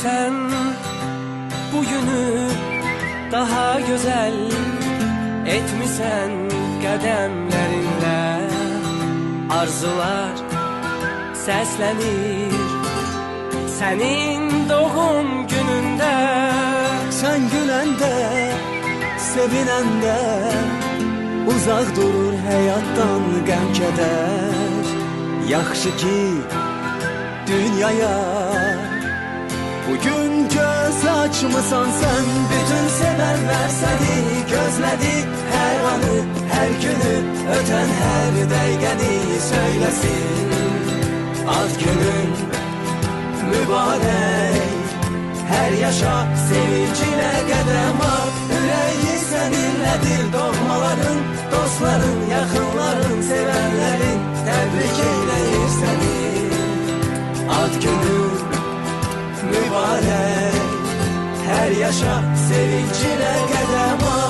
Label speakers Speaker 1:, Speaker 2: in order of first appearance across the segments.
Speaker 1: sen bugünü daha güzel etmişsen qədəmlərinlə. Arzular səslənir sənin doğum günündə.
Speaker 2: Sen güləndə, sevinəndə uzaq durur həyatdan qəm-kədər. Yaxşı ki dünyaya bugün göz açmısan sen. Bütün sevənlər səni gözlədi, hər anı, hər günü, ötən hər dəqiqəni söyləsin. Ad günün mübarək, hər yaşa sevincinə qədəm at. Ürəyi səninlədir, doğmaların, dostların, yaxınların, sevənlərin təbrik eyləyir səni. Ad günün mübarək, hər yaşa sevincinə qədəm at.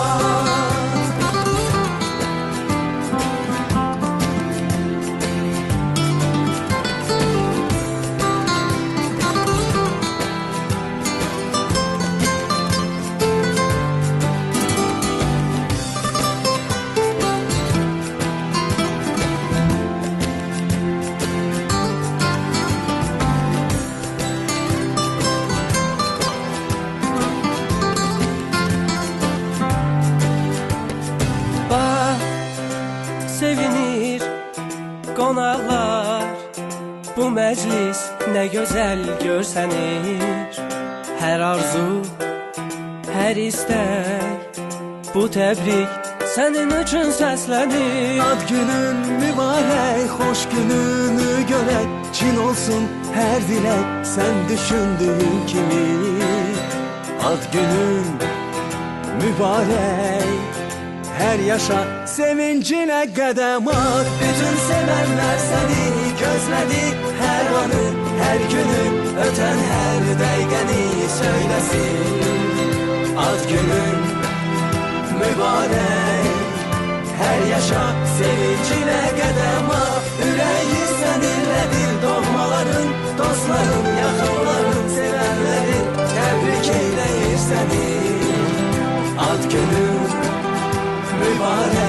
Speaker 1: Sevinir qonaqlar, bu məclis nə gözəl görsənir. Hər arzu, hər istək, bu təbrik sənin üçün səslənir.
Speaker 2: Ad günün mübarək, xoş gününü görək, çin olsun hər dilək sən düşündüyün kimi. Ad günün mübarək, hər yaşa sevincinə qədəm at. Bütün sevənlər səni gözlədi, hər anı, hər günü, ötən hər dəqiqəni söyləsin. Ad günün mübarək, hər yaşa sevincinə qədəm at. Ürəyi səninlədir, doğmaların, dostların, yaxınların, sevənlərin təbrik eyləyir səni. Ad günün mübarək,